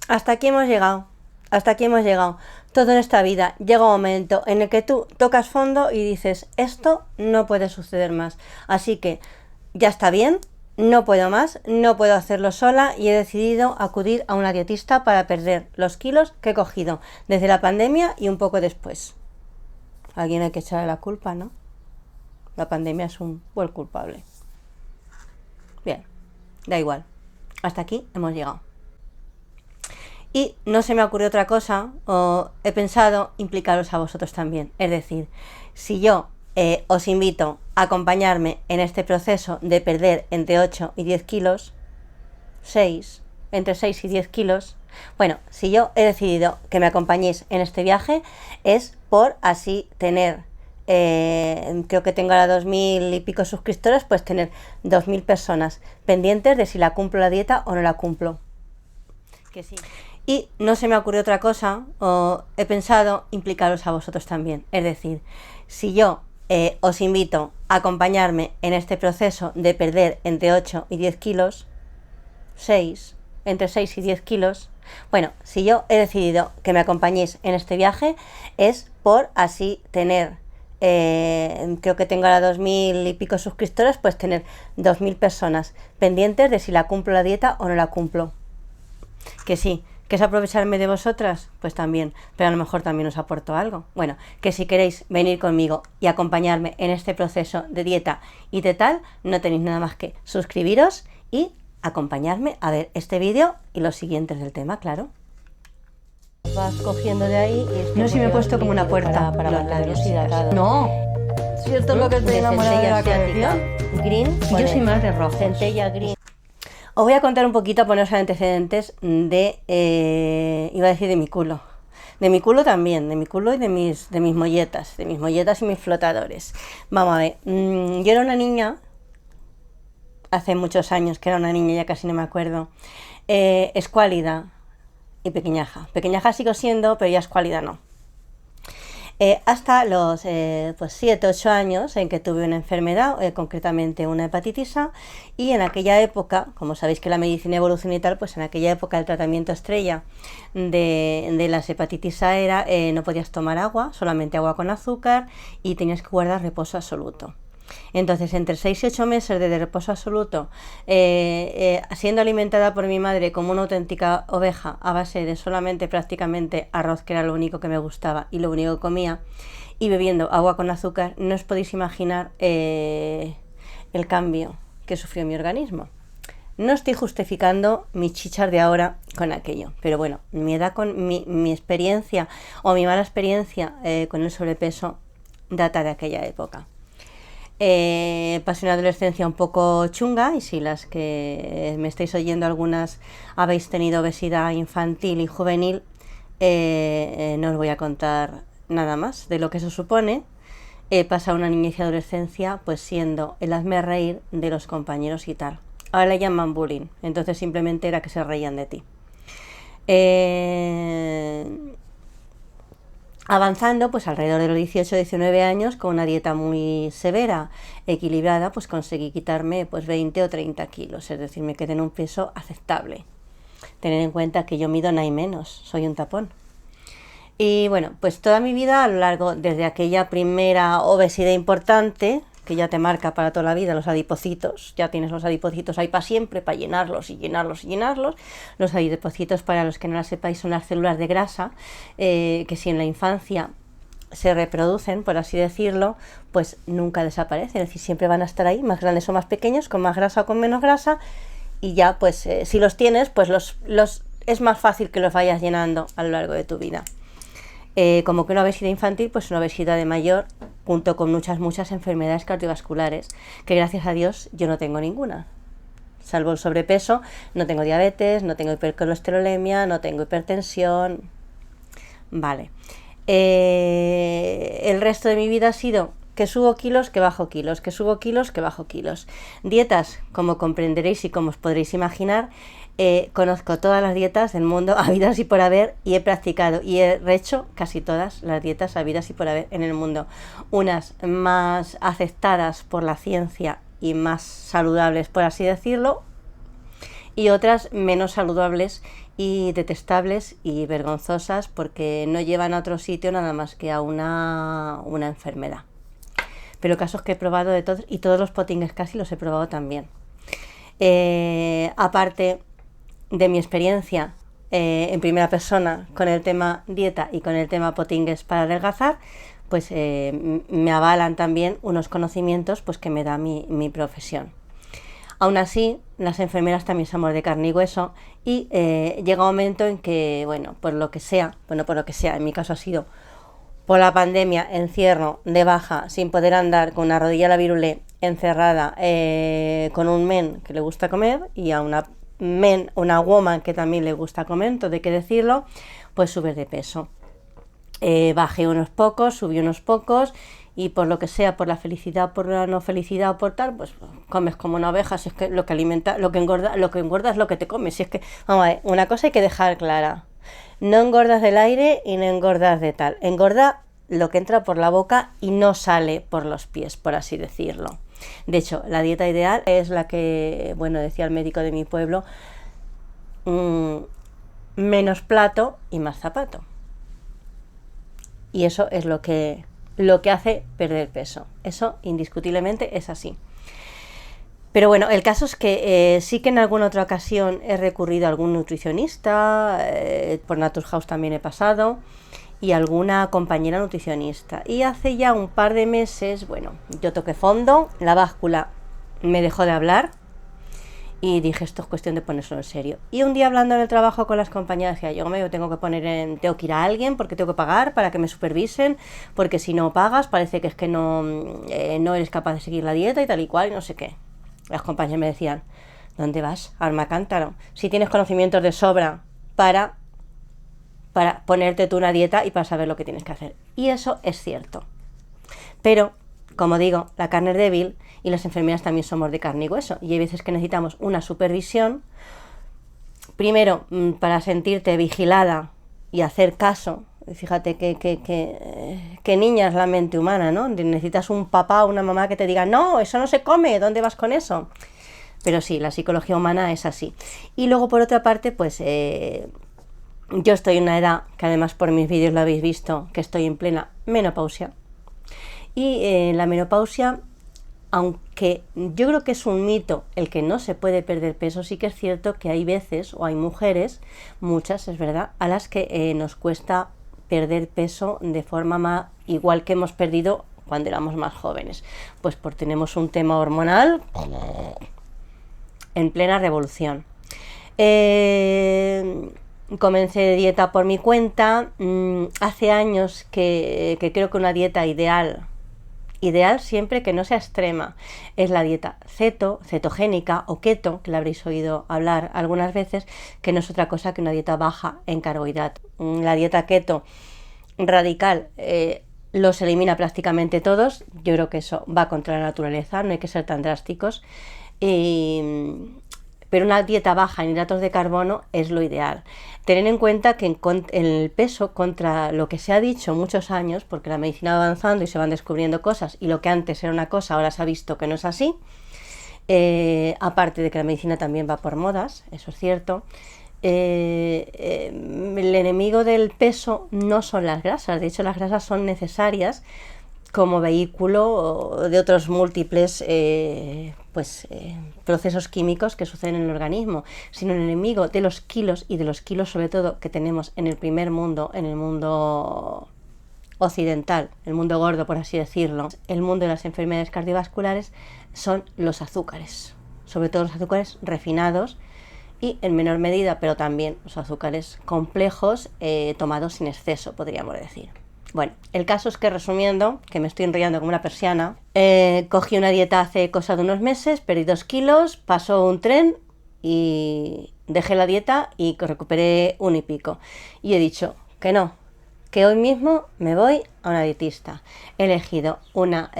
Hasta aquí hemos llegado, hasta aquí hemos llegado. Todo en esta vida llega un momento en el que tú tocas fondo y dices, esto no puede suceder más. Así que ya está bien, no puedo más, no puedo hacerlo sola y he decidido acudir a una dietista para perder los kilos que he cogido desde la pandemia y un poco después. A alguien hay que echarle la culpa, ¿no? La pandemia es un buen culpable. Bien, da igual. Hasta aquí hemos llegado. Y no se me ocurrió otra cosa, o he pensado implicaros a vosotros también. Es decir, si yo os invito a acompañarme en este proceso de perder entre 8 y 10 kilos, entre 6 y 10 kilos, bueno, si yo he decidido que me acompañéis en este viaje es por así tener, creo que tengo ahora 2000 y pico suscriptores, pues tener 2000 personas pendientes de si la cumplo la dieta o no la cumplo. Que sí. Y no se me ocurrió otra cosa, o he pensado implicaros a vosotros también. Es decir, si yo os invito a acompañarme en este proceso de perder entre 8 y 10 kilos, entre 6 y 10 kilos, bueno, si yo he decidido que me acompañéis en este viaje es por así tener, creo que tengo ahora 2000 y pico suscriptores, pues tener 2000 personas pendientes de si la cumplo la dieta o no la cumplo. Que sí. ¿Que es aprovecharme de vosotras? Pues también, pero a lo mejor también os aporto algo. Bueno, que si queréis venir conmigo y acompañarme en este proceso de dieta y de tal, no tenéis nada más que suscribiros y acompañarme a ver este vídeo y los siguientes del tema, claro. Vas cogiendo de ahí y no, si me he puesto como una puerta para los labios hidratados. No, si esto es lo que estoy enamorada de la asiática. colección. Green. Yo soy más de rojo. Centella green. Os voy a contar un poquito, poneros antecedentes de, iba a decir de mi culo. De mi culo también, de mi culo y de mis molletas y mis flotadores. Vamos a ver, yo era una niña, hace muchos años que era una niña, ya casi no me acuerdo, escuálida y pequeñaja. Pequeñaja sigo siendo, pero ya escuálida no. Hasta los 7, 8 años en que tuve una enfermedad, concretamente una hepatitis A, y en aquella época, como sabéis que la medicina evoluciona y tal, pues en aquella época el tratamiento estrella de las hepatitis A era no podías tomar agua, solamente agua con azúcar, y tenías que guardar reposo absoluto. Entonces, entre 6 y 8 meses de reposo absoluto, siendo alimentada por mi madre como una auténtica oveja a base de solamente prácticamente arroz, que era lo único que me gustaba y lo único que comía, y bebiendo agua con azúcar, no os podéis imaginar el cambio que sufrió mi organismo. No estoy justificando mis chichas de ahora con aquello, pero bueno, mi edad, con mi experiencia o mi mala experiencia con el sobrepeso data de aquella época. Pasé una adolescencia un poco chunga, y si las que me estáis oyendo algunas habéis tenido obesidad infantil y juvenil, no os voy a contar nada más de lo que eso supone. He pasado una niñez y adolescencia pues siendo el hazme reír de los compañeros y tal. Ahora le llaman bullying, entonces simplemente era que se reían de ti. Avanzando, pues alrededor de los 18-19 años, con una dieta muy severa, equilibrada, pues conseguí quitarme pues 20 o 30 kilos, es decir, me quedé en un peso aceptable. Tener en cuenta que yo mido nada y menos, soy un tapón. Y bueno, pues toda mi vida, a lo largo, desde aquella primera obesidad importante, que ya te marca para toda la vida, los adipocitos, ya tienes los adipocitos ahí para siempre, para llenarlos y llenarlos y llenarlos. Los adipocitos, para los que no lo sepáis, son las células de grasa, que si en la infancia se reproducen, por así decirlo, pues nunca desaparecen, es decir, siempre van a estar ahí, más grandes o más pequeños, con más grasa o con menos grasa, y ya pues si los tienes, pues es más fácil que los vayas llenando a lo largo de tu vida. Como que una obesidad infantil, pues una obesidad de mayor, junto con muchas enfermedades cardiovasculares, que gracias a Dios yo no tengo ninguna. Salvo el sobrepeso, no tengo diabetes, no tengo hipercolesterolemia, no tengo hipertensión. Vale. El resto de mi vida ha sido que subo kilos, que bajo kilos, que subo kilos, que bajo kilos. Dietas, como comprenderéis y como os podréis imaginar, conozco todas las dietas del mundo habidas y por haber, y he practicado y he hecho casi todas las dietas habidas y por haber en el mundo. Unas más aceptadas por la ciencia y más saludables, por así decirlo, y otras menos saludables y detestables y vergonzosas porque no llevan a otro sitio nada más que a una enfermedad. Pero casos que he probado de todos, y todos los potings casi los he probado también. Aparte de mi experiencia en primera persona con el tema dieta y con el tema potings para adelgazar, pues me avalan también unos conocimientos pues que me da mi profesión. Aún así, las enfermeras también somos de carne y hueso y llega un momento en que, bueno, por lo que sea, en mi caso ha sido por la pandemia, encierro, de baja, sin poder andar, con una rodilla a la virulé, encerrada, con un men que le gusta comer y a una woman que también le gusta comer, entonces hay que decirlo, pues subes de peso. Bajé unos pocos, subí unos pocos y por lo que sea, por la felicidad, por la no felicidad o por tal, pues comes como una oveja, si es que lo que engorda es lo que te comes. Si es que, vamos a ver, una cosa hay que dejar clara: no engordas del aire y no engordas de tal, engorda lo que entra por la boca y no sale por los pies, por así decirlo. De hecho, la dieta ideal es la que, bueno, decía el médico de mi pueblo, menos plato y más zapato. Y eso es lo que hace perder peso. Eso indiscutiblemente es así. Pero bueno, el caso es que sí que en alguna otra ocasión he recurrido a algún nutricionista, por Naturhaus también he pasado, y alguna compañera nutricionista. Y hace ya un par de meses, bueno, yo toqué fondo, la báscula me dejó de hablar y dije, esto es cuestión de ponérselo en serio. Y un día, hablando en el trabajo con las compañeras, decía, yo me tengo que ir a alguien porque tengo que pagar para que me supervisen, porque si no pagas parece que es que no eres capaz de seguir la dieta y tal y cual y no sé qué. Las compañeras me decían, ¿dónde vas, alma cántaro? Si tienes conocimientos de sobra para ponerte tú una dieta y para saber lo que tienes que hacer. Y eso es cierto. Pero, como digo, la carne es débil y las enfermeras también somos de carne y hueso. Y hay veces que necesitamos una supervisión, primero para sentirte vigilada y hacer caso. Fíjate que niña es la mente humana, ¿no? Necesitas un papá o una mamá que te diga, no, eso no se come, ¿dónde vas con eso? Pero sí, la psicología humana es así. Y luego, por otra parte, pues yo estoy en una edad, que además por mis vídeos lo habéis visto, que estoy en plena menopausia. Y la menopausia, aunque yo creo que es un mito el que no se puede perder peso, sí que es cierto que hay veces, o hay mujeres, muchas, es verdad, a las que nos cuesta perder peso de forma más igual que hemos perdido cuando éramos más jóvenes. Pues porque tenemos un tema hormonal en plena revolución. Comencé de dieta por mi cuenta. Hace años que creo que una dieta ideal siempre que no sea extrema, es la dieta cetogénica o keto, que la habréis oído hablar algunas veces, que no es otra cosa que una dieta baja en carbohidratos. La dieta keto radical los elimina prácticamente todos. Yo creo que eso va contra la naturaleza, no hay que ser tan drásticos. Pero una dieta baja en hidratos de carbono es lo ideal. Tener en cuenta que el peso, contra lo que se ha dicho muchos años, porque la medicina va avanzando y se van descubriendo cosas, y lo que antes era una cosa ahora se ha visto que no es así, aparte de que la medicina también va por modas, eso es cierto. El enemigo del peso no son las grasas, de hecho las grasas son necesarias como vehículo de otros múltiples procesos químicos que suceden en el organismo, sino el enemigo de los kilos, y de los kilos sobre todo que tenemos en el primer mundo, en el mundo occidental, el mundo gordo por así decirlo, el mundo de las enfermedades cardiovasculares, son los azúcares, sobre todo los azúcares refinados y en menor medida, pero también los azúcares complejos tomados sin exceso, podríamos decir. Bueno, el caso es que, resumiendo, que me estoy enrollando como una persiana, cogí una dieta hace cosa de unos meses, perdí 2 kilos, pasó un tren y dejé la dieta y recuperé 1 y pico. Y he dicho que no, que hoy mismo me voy a una dietista. He elegido una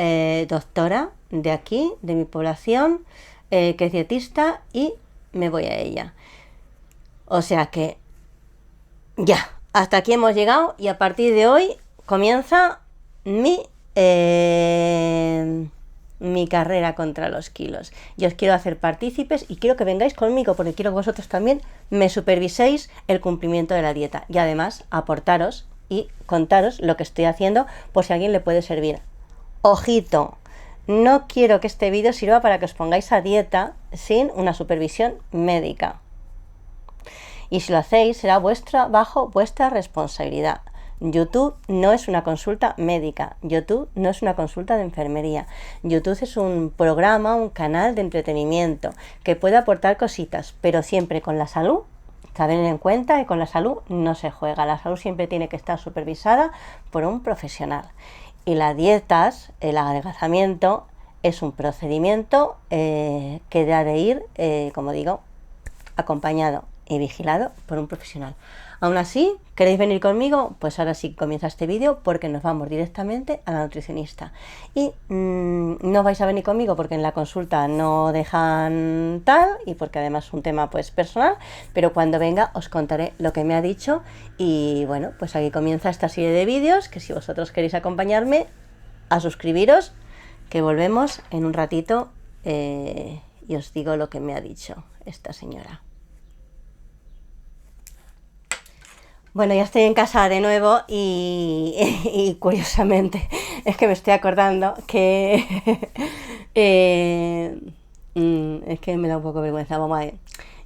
doctora de aquí, de mi población, que es dietista, y me voy a ella. O sea que ya, hasta aquí hemos llegado y a partir de hoy comienza mi mi carrera contra los kilos. Yo os quiero hacer partícipes y quiero que vengáis conmigo porque quiero que vosotros también me superviséis el cumplimiento de la dieta y además aportaros y contaros lo que estoy haciendo por si a alguien le puede servir. Ojito, no quiero que este vídeo sirva para que os pongáis a dieta sin una supervisión médica. Y si lo hacéis será bajo vuestra responsabilidad. YouTube no es una consulta médica, YouTube no es una consulta de enfermería, YouTube es un programa, un canal de entretenimiento que puede aportar cositas, pero siempre con la salud. Tener en cuenta que con la salud no se juega, la salud siempre tiene que estar supervisada por un profesional. Y las dietas, el adelgazamiento, es un procedimiento que debe de ir, como digo, acompañado y vigilado por un profesional. Aún así, ¿queréis venir conmigo? Pues ahora sí comienza este vídeo porque nos vamos directamente a la nutricionista. Y no vais a venir conmigo porque en la consulta no dejan tal y porque además es un tema pues personal, pero cuando venga os contaré lo que me ha dicho y bueno, pues aquí comienza esta serie de vídeos que si vosotros queréis acompañarme, a suscribiros, que volvemos en un ratito y os digo lo que me ha dicho esta señora. Bueno, ya estoy en casa de nuevo y curiosamente es que me estoy acordando que es que me da un poco vergüenza. Vamos a ver.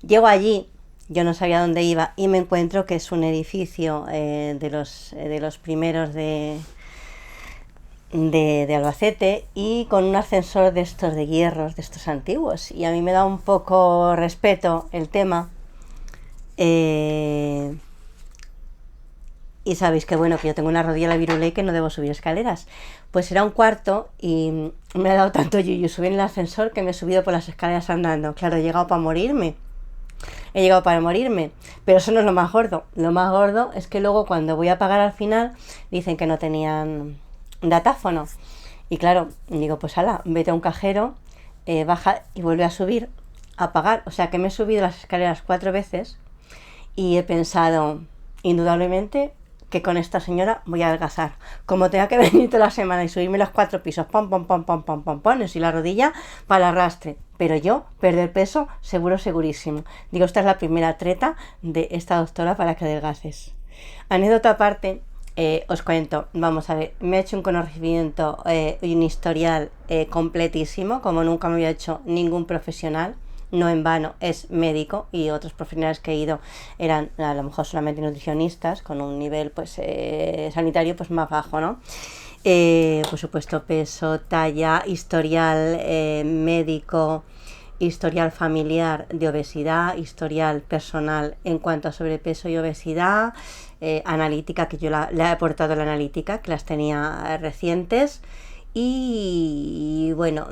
Llego allí, yo no sabía dónde iba y me encuentro que es un edificio de los primeros de Albacete y con un ascensor de estos de hierros, de estos antiguos. Y a mí me da un poco respeto el tema. Y sabéis que bueno, que yo tengo una rodilla la virulé y que no debo subir escaleras. Pues era un cuarto y me ha dado tanto yuyu subir en el ascensor que me he subido por las escaleras andando. Claro, he llegado para morirme. He llegado para morirme. Pero eso no es lo más gordo. Lo más gordo es que luego cuando voy a pagar al final dicen que no tenían datáfono. Y claro, digo, pues ala, vete a un cajero, baja y vuelve a subir a pagar. O sea que me he subido las escaleras 4 veces y he pensado, indudablemente, que con esta señora voy a adelgazar. Como tenga que venir toda la semana y subirme los 4 pisos, pam, pam, pam, pam, pam, pam, pam, y la rodilla para el arrastre. Pero yo, perder peso, seguro, segurísimo. Digo, esta es la primera treta de esta doctora para que adelgaces. Anécdota aparte, os cuento, vamos a ver, me he hecho un conocimiento y un historial completísimo, como nunca me había hecho ningún profesional. No en vano es médico y otros profesionales que he ido eran a lo mejor solamente nutricionistas con un nivel pues sanitario pues más bajo, ¿no? Por supuesto peso, talla, historial médico, historial familiar de obesidad, historial personal en cuanto a sobrepeso y obesidad, analítica, que yo le he aportado la analítica, que las tenía recientes y bueno,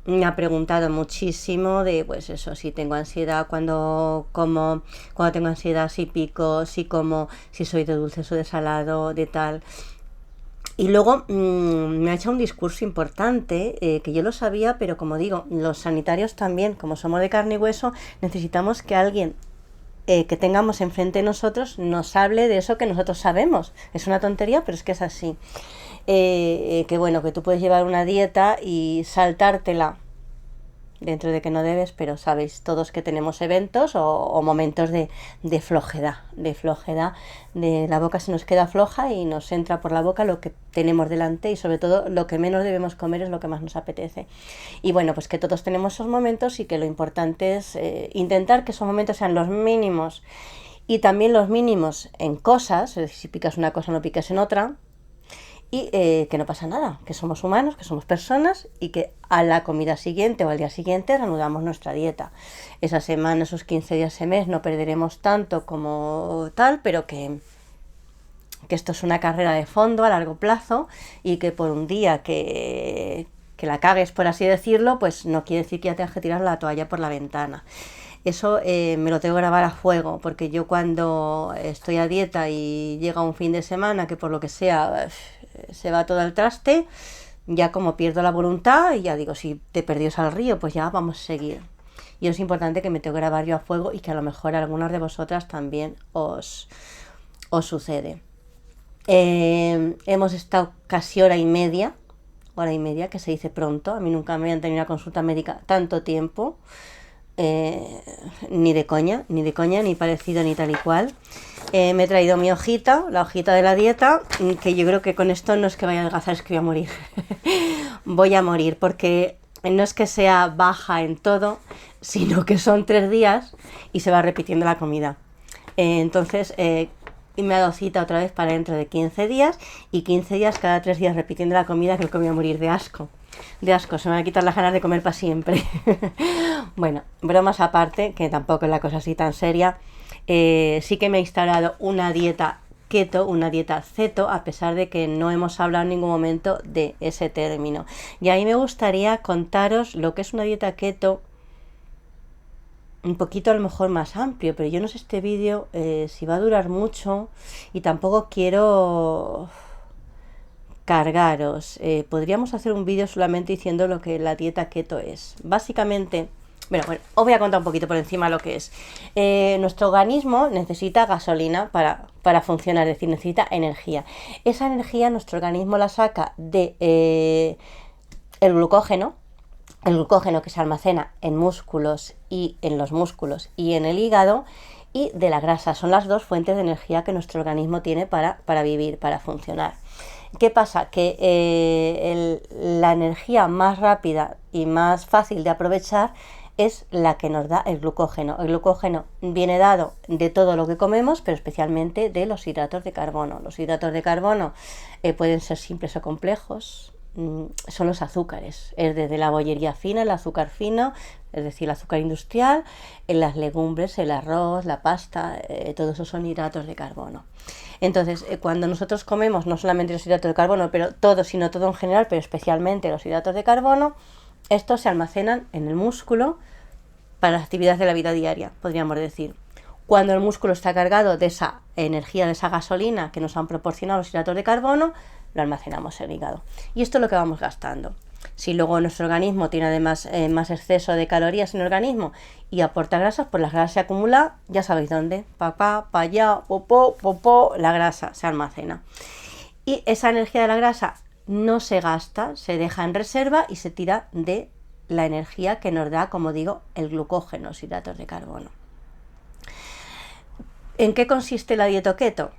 me ha preguntado muchísimo de, pues eso, si tengo ansiedad, cuando tengo ansiedad, si pico, si como, si soy de dulces o de salado, de tal. Y luego me ha hecho un discurso importante, que yo lo sabía, pero como digo, los sanitarios también, como somos de carne y hueso, necesitamos que alguien que tengamos enfrente de nosotros nos hable de eso que nosotros sabemos. Es una tontería, pero es que es así. Que bueno, que tú puedes llevar una dieta y saltártela dentro de que no debes, pero sabéis todos que tenemos eventos o momentos de flojedad, de la boca se nos queda floja y nos entra por la boca lo que tenemos delante y sobre todo lo que menos debemos comer es lo que más nos apetece. Y bueno, pues que todos tenemos esos momentos y que lo importante es intentar que esos momentos sean los mínimos y también los mínimos en cosas, es decir, si picas una cosa no piques en otra. Y que no pasa nada, que somos humanos, que somos personas y que a la comida siguiente o al día siguiente reanudamos nuestra dieta. Esa semana, esos 15 días, ese mes, no perderemos tanto como tal, pero que esto es una carrera de fondo a largo plazo y que por un día que la cagues, por así decirlo, pues no quiere decir que ya tengas que tirar la toalla por la ventana. Eso me lo tengo que grabar a fuego, porque yo cuando estoy a dieta y llega un fin de semana que por lo que sea se va todo al traste, ya como pierdo la voluntad y ya digo, si te perdió al río, pues ya vamos a seguir. Y es importante que me tengo que grabar yo a fuego y que a lo mejor a algunas de vosotras también os sucede. Hemos estado casi hora y media hora y media, que se dice pronto. A mí nunca me habían tenido una consulta médica tanto tiempo, ni de coña, ni parecido, ni tal y cual. Me he traído mi hojita, la hojita de la dieta, que yo creo que con esto no es que vaya a adelgazar, es que voy a morir. Voy a morir, porque no es que sea baja en todo, sino que son 3 días y se va repitiendo la comida. Entonces, y me ha dado cita otra vez para dentro de 15 días, y 15 días, cada 3 días repitiendo la comida, creo que voy a morir de asco. De asco, se me van a quitar las ganas de comer para siempre. Bueno, bromas aparte, que tampoco es la cosa así tan seria. Sí que me he instalado una dieta keto, una dieta ceto, a pesar de que no hemos hablado en ningún momento de ese término. Y ahí me gustaría contaros lo que es una dieta keto, un poquito a lo mejor más amplio, pero yo no sé este vídeo si va a durar mucho, y tampoco quiero cargaros. Podríamos hacer un vídeo solamente diciendo lo que la dieta keto es. Básicamente, bueno, os voy a contar un poquito por encima lo que es. Nuestro organismo necesita gasolina para funcionar, es decir, necesita energía. Esa energía nuestro organismo la saca de el glucógeno que se almacena en músculos, y en los músculos y en el hígado, y de la grasa. Son las dos fuentes de energía que nuestro organismo tiene para vivir, para funcionar. ¿Qué pasa? Que la energía más rápida y más fácil de aprovechar es la que nos da el glucógeno. El glucógeno viene dado de todo lo que comemos, pero especialmente de los hidratos de carbono. Los hidratos de carbono pueden ser simples o complejos. Son los azúcares, es desde la bollería fina, el azúcar fino, es decir, el azúcar industrial, en las legumbres, el arroz, la pasta, todo eso son hidratos de carbono. Entonces, cuando nosotros comemos, no solamente los hidratos de carbono, pero todo, sino todo en general, pero especialmente los hidratos de carbono, estos se almacenan en el músculo para las actividades de la vida diaria, podríamos decir. Cuando el músculo está cargado de esa energía, de esa gasolina que nos han proporcionado los hidratos de carbono, lo almacenamos en el hígado. Y esto es lo que vamos gastando. Si luego nuestro organismo tiene además más exceso de calorías en el organismo y aporta grasas, pues la grasa se acumula, ya sabéis dónde, pa' acá, pa' allá, popó, la grasa se almacena. Y esa energía de la grasa no se gasta, se deja en reserva y se tira de la energía que nos da, como digo, el glucógeno, los hidratos de carbono. ¿En qué consiste la dieta keto?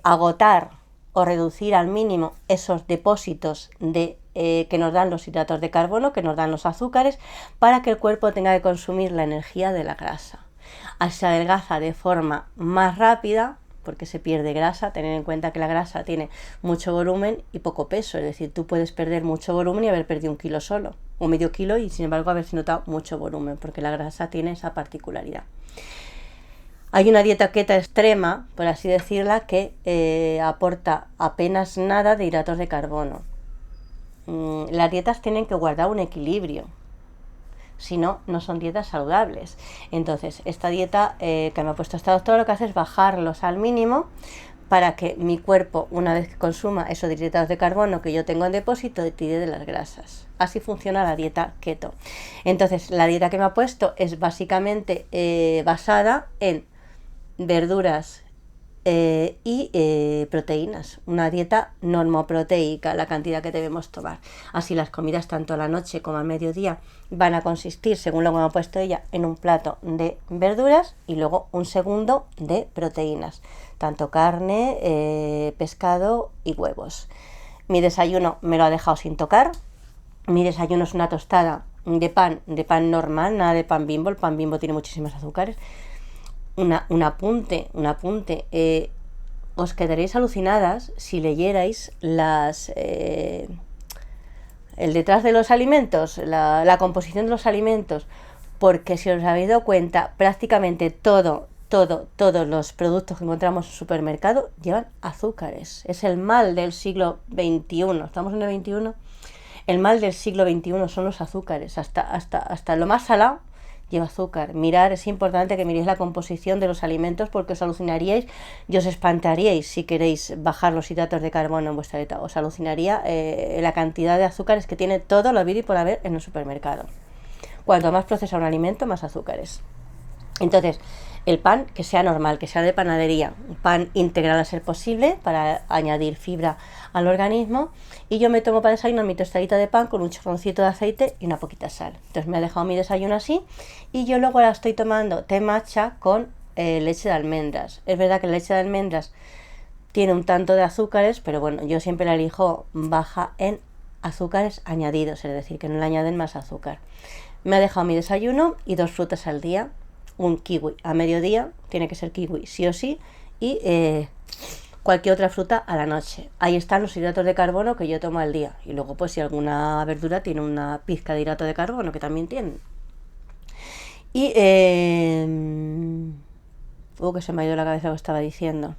Agotar o reducir al mínimo esos depósitos que nos dan los hidratos de carbono, que nos dan los azúcares, para que el cuerpo tenga que consumir la energía de la grasa. Así se adelgaza de forma más rápida, porque se pierde grasa. Tened en cuenta que la grasa tiene mucho volumen y poco peso, es decir, tú puedes perder mucho volumen y haber perdido 1 kilo solo, o medio kilo, y sin embargo haberse notado mucho volumen, porque la grasa tiene esa particularidad. Hay una dieta keto extrema, por así decirla, que aporta apenas nada de hidratos de carbono. Las dietas tienen que guardar un equilibrio, si no, no son dietas saludables. Entonces, esta dieta que me ha puesto esta doctora, lo que hace es bajarlos al mínimo para que mi cuerpo, una vez que consuma esos hidratos de carbono que yo tengo en depósito, tire de las grasas. Así funciona la dieta keto. Entonces, la dieta que me ha puesto es básicamente basada en verduras y proteínas, una dieta normoproteica, la cantidad que debemos tomar. Así las comidas tanto a la noche como al mediodía van a consistir, según lo que me ha puesto ella, en un plato de verduras y luego un segundo de proteínas, tanto carne, pescado y huevos. Mi desayuno me lo ha dejado sin tocar. Mi desayuno es una tostada de pan normal, nada de pan Bimbo. El pan Bimbo tiene muchísimos azúcares. Un apunte, os quedaréis alucinadas si leyerais el detrás de los alimentos, la composición de los alimentos, porque si os habéis dado cuenta, prácticamente todos los productos que encontramos en el supermercado llevan azúcares. Es el mal del siglo XXI, estamos en el XXI, el mal del siglo XXI son los azúcares, hasta lo más salado lleva azúcar. Mirar, es importante que miréis la composición de los alimentos, porque os alucinaríais y os espantaríais si queréis bajar los hidratos de carbono en vuestra dieta. Os alucinaría la cantidad de azúcares que tiene todo lo habido y por haber en el supermercado. Cuanto más procesado un alimento, más azúcares. Entonces, El pan que sea normal, que sea de panadería, un pan integral a ser posible para añadir fibra al organismo. Y yo me tomo para desayunar mi tostadita de pan con un chorroncito de aceite y una poquita de sal. Entonces me ha dejado mi desayuno así y yo luego ahora estoy tomando té matcha con leche de almendras. Es verdad que la leche de almendras tiene un tanto de azúcares, pero bueno, yo siempre la elijo baja en azúcares añadidos, es decir, que no le añaden más azúcar. Me ha dejado mi desayuno y 2 frutas al día, un kiwi a mediodía, tiene que ser kiwi sí o sí, y cualquier otra fruta a la noche. Ahí están los hidratos de carbono que yo tomo al día. Y luego pues si alguna verdura tiene una pizca de hidrato de carbono, que también tienen. Y que se me ha ido la cabeza lo que estaba diciendo.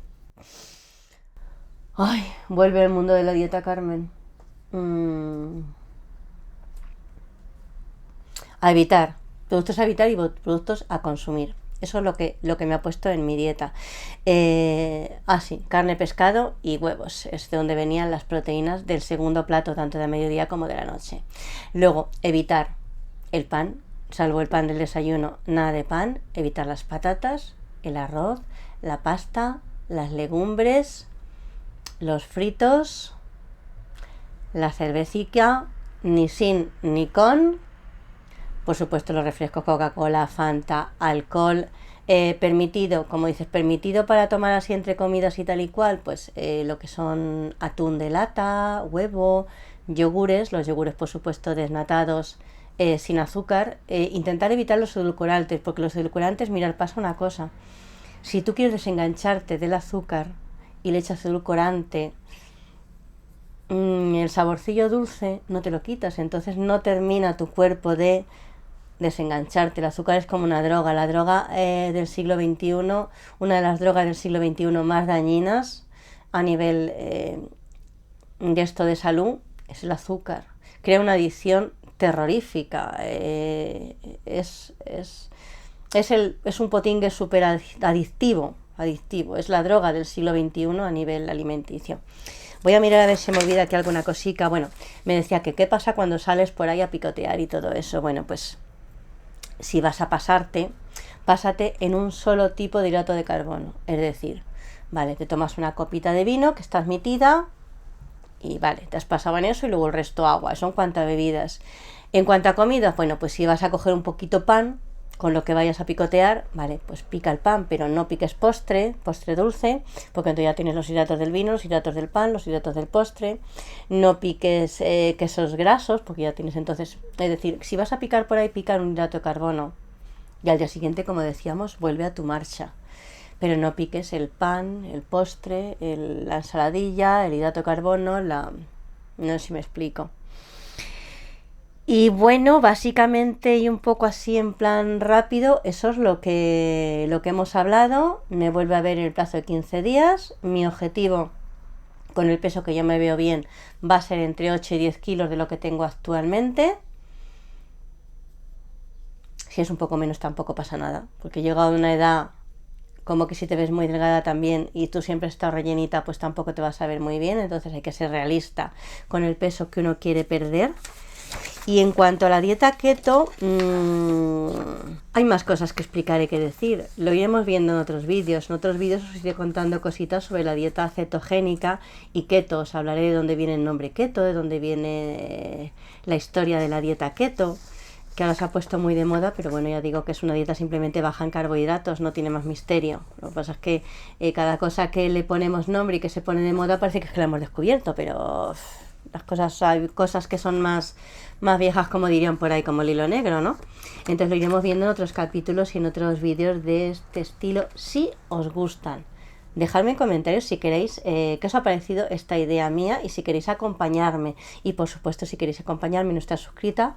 Ay, vuelve el mundo de la dieta, Carmen. A evitar, productos a evitar y productos a consumir. Eso es lo que me ha puesto en mi dieta. Sí, carne, pescado y huevos. Es de donde venían las proteínas del segundo plato, tanto de mediodía como de la noche. Luego, evitar el pan, salvo el pan del desayuno, nada de pan. Evitar las patatas, el arroz, la pasta, las legumbres, los fritos, la cervecita, ni sin ni con. Por supuesto los refrescos, Coca-Cola, Fanta, alcohol, permitido, como dices, permitido para tomar así entre comidas y tal y cual, pues lo que son atún de lata, huevo, yogures, los yogures por supuesto desnatados, sin azúcar, intentar evitar los edulcorantes, porque los edulcorantes, mirad, pasa una cosa, si tú quieres desengancharte del azúcar y le echas edulcorante, el saborcillo dulce no te lo quitas, entonces no termina tu cuerpo de desengancharte. El azúcar es como una droga, la droga del siglo XXI, una de las drogas del siglo XXI más dañinas a nivel de esto de salud, es el azúcar. Crea una adicción terrorífica, es un potingue súper adictivo, es la droga del siglo XXI a nivel alimenticio. Voy a mirar a ver si me olvida aquí alguna cosica. Bueno, me decía que qué pasa cuando sales por ahí a picotear y todo eso. Bueno, pues si vas a pásate en un solo tipo de hidrato de carbono. Es decir, vale, te tomas una copita de vino que está admitida y vale, te has pasado en eso y luego el resto agua. Eso en cuanto a bebidas. En cuanto a comidas, bueno, pues si vas a coger un poquito pan con lo que vayas a picotear, vale, pues pica el pan, pero no piques postre dulce, porque entonces ya tienes los hidratos del vino, los hidratos del pan, los hidratos del postre. No piques quesos grasos, porque ya tienes entonces, es decir, si vas a picar por ahí, picar un hidrato de carbono y al día siguiente, como decíamos, vuelve a tu marcha. Pero no piques el pan, el postre, la ensaladilla, el hidrato de carbono, no sé si me explico. Y bueno, básicamente y un poco así en plan rápido, eso es lo que hemos hablado. Me vuelve a ver en el plazo de 15 días. Mi objetivo, con el peso que yo me veo bien, va a ser entre 8 y 10 kilos de lo que tengo actualmente. Si es un poco menos tampoco pasa nada, porque he llegado a una edad como que si te ves muy delgada también y tú siempre estás rellenita, pues tampoco te vas a ver muy bien. Entonces hay que ser realista con el peso que uno quiere perder. Y en cuanto a la dieta keto, hay más cosas que explicar y que decir. Lo iremos viendo en otros vídeos. En otros vídeos os iré contando cositas sobre la dieta cetogénica y keto. Os hablaré de dónde viene el nombre keto, de dónde viene la historia de la dieta keto, que ahora se ha puesto muy de moda, pero bueno, ya digo que es una dieta simplemente baja en carbohidratos, no tiene más misterio. Lo que pasa es que cada cosa que le ponemos nombre y que se pone de moda parece que es que la hemos descubierto, pero las cosas, hay cosas que son más viejas, como dirían por ahí, como el hilo negro, ¿no? Entonces lo iremos viendo en otros capítulos y en otros vídeos de este estilo, si os gustan. Dejadme en comentarios si queréis, qué os ha parecido esta idea mía y si queréis acompañarme. Y por supuesto, si queréis acompañarme y no estáis suscrita,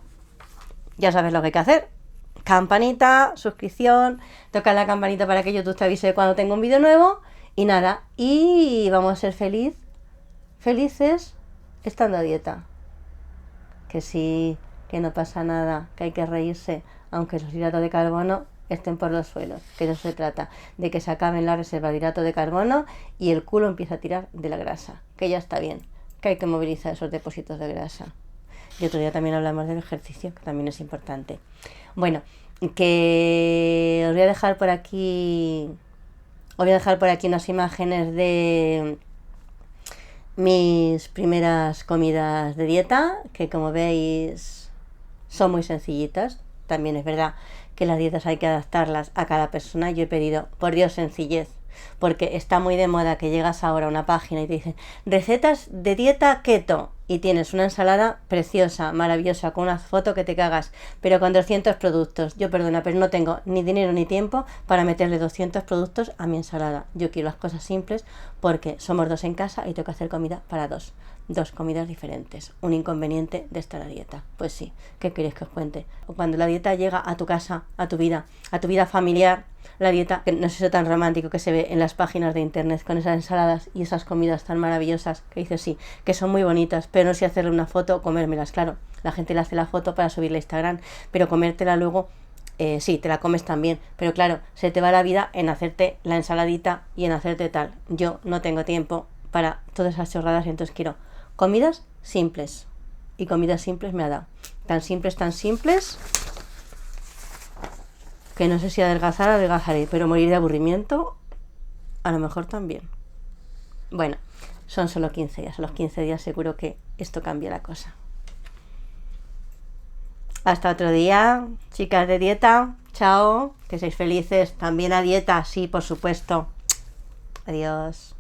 ya sabes lo que hay que hacer. Campanita, suscripción, toca la campanita para que YouTube te avise cuando tengo un vídeo nuevo. Y nada, y vamos a ser felices estando a dieta. Que sí, que no pasa nada, que hay que reírse, aunque los hidratos de carbono estén por los suelos. Que eso se trata, de que se acaben las reservas de hidratos de carbono y el culo empieza a tirar de la grasa. Que ya está bien, que hay que movilizar esos depósitos de grasa. Y otro día también hablamos del ejercicio, que también es importante. Bueno, que os voy a dejar por aquí unas imágenes de mis primeras comidas de dieta, que como veis son muy sencillitas. También es verdad que las dietas hay que adaptarlas a cada persona. Yo he pedido, por Dios, sencillez, porque está muy de moda que llegas ahora a una página y te dicen recetas de dieta keto y tienes una ensalada preciosa, maravillosa, con una foto que te cagas, pero con 200 productos. Yo, perdona, pero no tengo ni dinero ni tiempo para meterle 200 productos a mi ensalada. Yo quiero las cosas simples porque somos 2 en casa y tengo que hacer comida para 2 comidas diferentes. Un inconveniente de estar a dieta. Pues sí, ¿qué queréis que os cuente? Cuando la dieta llega a tu casa, a tu vida familiar, la dieta, que no es eso tan romántico que se ve en las páginas de internet con esas ensaladas y esas comidas tan maravillosas que dices sí, que son muy bonitas, pero no sé hacerle una foto o comérmelas. Claro, la gente le hace la foto para subirla a Instagram, pero comértela luego, sí, te la comes también, pero claro, se te va la vida en hacerte la ensaladita y en hacerte tal. Yo no tengo tiempo para todas esas chorradas y entonces quiero comidas simples. Y comidas simples me ha dado. Tan simples, que no sé si adelgazaré, pero morir de aburrimiento, a lo mejor también. Bueno, son solo 15 días. A los 15 días seguro que esto cambia la cosa. Hasta otro día, chicas de dieta. Chao, que seáis felices. También a dieta, sí, por supuesto. Adiós.